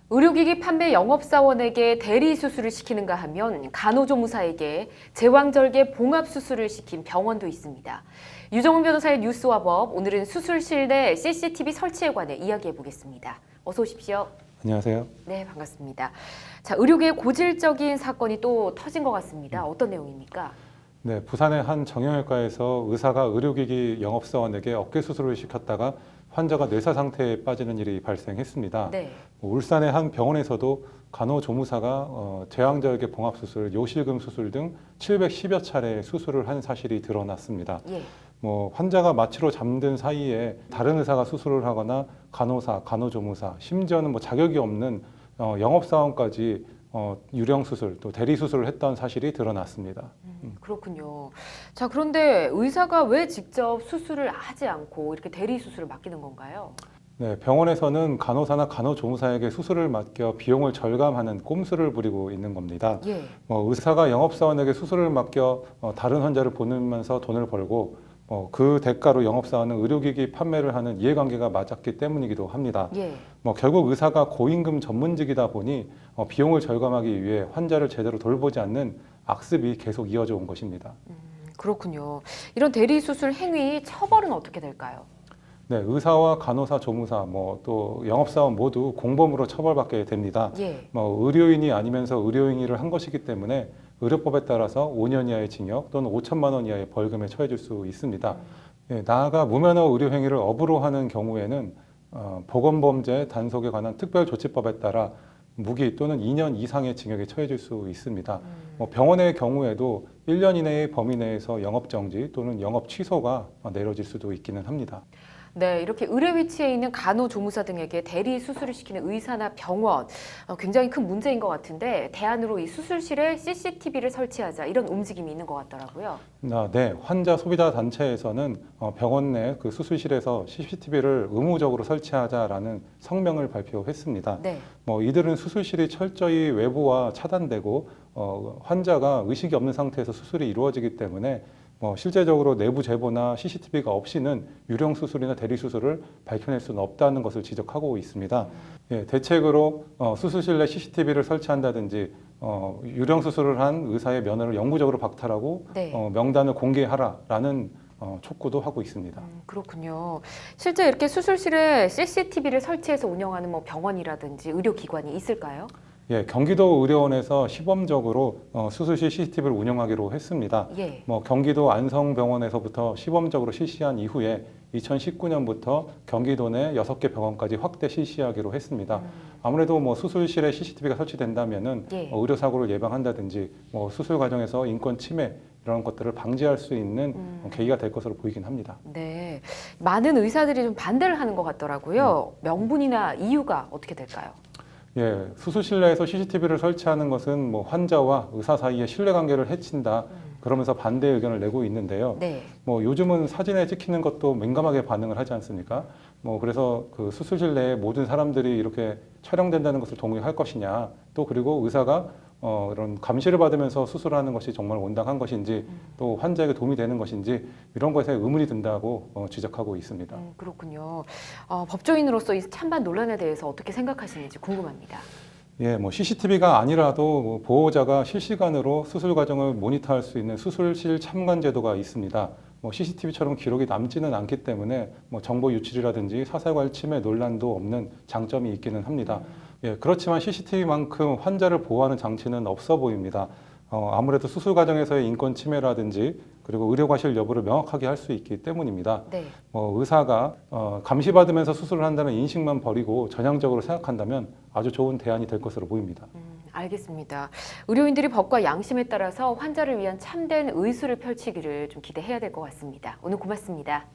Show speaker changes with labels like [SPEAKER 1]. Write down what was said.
[SPEAKER 1] 의료기기 판매 영업사원에게 대리수술을 시키는가 하면 간호조무사에게 제왕절개 봉합수술을 시킨 병원도 있습니다. 유정훈 변호사의 뉴스와 법, 오늘은 수술실 내 CCTV 설치에 관해 이야기해보겠습니다. 어서 오십시오.
[SPEAKER 2] 안녕하세요.
[SPEAKER 1] 네, 반갑습니다. 자, 의료계의 고질적인 사건이 또 터진 것 같습니다. 어떤 내용입니까?
[SPEAKER 2] 네, 부산의 한 정형외과에서 의사가 의료기기 영업사원에게 어깨 수술을 시켰다가 환자가 뇌사 상태에 빠지는 일이 발생했습니다.
[SPEAKER 1] 네.
[SPEAKER 2] 울산의 한 병원에서도 간호조무사가 제왕절개 봉합수술, 요실금 수술 등 710여 차례 수술을 한 사실이 드러났습니다.
[SPEAKER 1] 예.
[SPEAKER 2] 환자가 마취로 잠든 사이에 다른 의사가 수술을 하거나 간호사, 간호조무사, 심지어는 자격이 없는 영업사원까지 유령수술, 또 대리수술을 했던 사실이 드러났습니다.
[SPEAKER 1] 그렇군요. 자, 그런데 의사가 왜 직접 수술을 하지 않고 이렇게 대리수술을 맡기는 건가요?
[SPEAKER 2] 네, 병원에서는 간호사나 간호조무사에게 수술을 맡겨 비용을 절감하는 꼼수를 부리고 있는 겁니다.
[SPEAKER 1] 예.
[SPEAKER 2] 의사가 영업사원에게 수술을 맡겨 다른 환자를 보내면서 돈을 벌고 그 대가로 영업사원은 의료기기 판매를 하는 이해관계가 맞았기 때문이기도 합니다.
[SPEAKER 1] 예.
[SPEAKER 2] 결국 의사가 고임금 전문직이다 보니 비용을 절감하기 위해 환자를 제대로 돌보지 않는 악습이 계속 이어져 온 것입니다.
[SPEAKER 1] 그렇군요. 이런 대리수술 행위 처벌은 어떻게 될까요?
[SPEAKER 2] 네, 의사와 간호사, 조무사, 또 영업사원 모두 공범으로 처벌받게 됩니다.
[SPEAKER 1] 예.
[SPEAKER 2] 의료인이 아니면서 의료행위를 한 것이기 때문에 의료법에 따라서 5년 이하의 징역 또는 5천만 원 이하의 벌금에 처해질 수 있습니다. 예, 나아가 무면허 의료행위를 업으로 하는 경우에는 보건범죄 단속에 관한 특별조치법에 따라 무기 또는 2년 이상의 징역에 처해질 수 있습니다. 병원의 경우에도 1년 이내의 범위 내에서 영업정지 또는 영업 취소가 내려질 수도 있기는 합니다.
[SPEAKER 1] 네, 이렇게 의료 위치에 있는 간호조무사 등에게 대리 수술을 시키는 의사나 병원, 굉장히 큰 문제인 것 같은데 대안으로 이 수술실에 CCTV를 설치하자 이런 움직임이 있는 것 같더라고요.
[SPEAKER 2] 네, 환자 소비자 단체에서는 병원 내 그 수술실에서 CCTV를 의무적으로 설치하자라는 성명을 발표했습니다.
[SPEAKER 1] 네.
[SPEAKER 2] 이들은 수술실이 철저히 외부와 차단되고 환자가 의식이 없는 상태에서 수술이 이루어지기 때문에 실제적으로 내부 제보나 CCTV가 없이는 유령 수술이나 대리 수술을 밝혀낼 수는 없다는 것을 지적하고 있습니다. 예, 대책으로 수술실 내 CCTV를 설치한다든지 유령 수술을 한 의사의 면허를 영구적으로 박탈하고
[SPEAKER 1] 네.
[SPEAKER 2] 명단을 공개하라라는 촉구도 하고 있습니다.
[SPEAKER 1] 그렇군요. 실제 이렇게 수술실에 CCTV를 설치해서 운영하는 병원이라든지 의료기관이 있을까요?
[SPEAKER 2] 예, 경기도 의료원에서 시범적으로 수술실 CCTV를 운영하기로 했습니다.
[SPEAKER 1] 예.
[SPEAKER 2] 경기도 안성병원에서부터 시범적으로 실시한 이후에 2019년부터 경기도 내 6개 병원까지 확대 실시하기로 했습니다. 아무래도 수술실에 CCTV가 설치된다면은
[SPEAKER 1] 예.
[SPEAKER 2] 의료 사고를 예방한다든지 수술 과정에서 인권 침해 이런 것들을 방지할 수 있는 계기가 될 것으로 보이긴 합니다.
[SPEAKER 1] 네, 많은 의사들이 좀 반대를 하는 것 같더라고요. 명분이나 이유가 어떻게 될까요?
[SPEAKER 2] 예, 수술실 내에서 CCTV를 설치하는 것은 환자와 의사 사이의 신뢰관계를 해친다. 그러면서 반대 의견을 내고 있는데요.
[SPEAKER 1] 네.
[SPEAKER 2] 요즘은 사진에 찍히는 것도 민감하게 반응을 하지 않습니까? 그래서 그 수술실 내에 모든 사람들이 이렇게 촬영된다는 것을 동의할 것이냐. 또 그리고 의사가 이런 감시를 받으면서 수술하는 것이 정말 온당한 것인지 또 환자에게 도움이 되는 것인지 이런 것에 의문이 든다고 지적하고 있습니다.
[SPEAKER 1] 그렇군요. 법조인으로서 이 찬반 논란에 대해서 어떻게 생각하시는지 궁금합니다.
[SPEAKER 2] 예, CCTV가 아니라도 보호자가 실시간으로 수술 과정을 모니터할 수 있는 수술실 참관 제도가 있습니다. CCTV처럼 기록이 남지는 않기 때문에 정보 유출이라든지 사생활 침해 논란도 없는 장점이 있기는 합니다. 예, 그렇지만 CCTV만큼 환자를 보호하는 장치는 없어 보입니다. 아무래도 수술 과정에서의 인권 침해라든지 그리고 의료 과실 여부를 명확하게 할 수 있기 때문입니다.
[SPEAKER 1] 네.
[SPEAKER 2] 의사가 감시받으면서 수술을 한다는 인식만 버리고 전향적으로 생각한다면 아주 좋은 대안이 될 것으로 보입니다.
[SPEAKER 1] 알겠습니다. 의료인들이 법과 양심에 따라서 환자를 위한 참된 의술을 펼치기를 좀 기대해야 될 것 같습니다. 오늘 고맙습니다.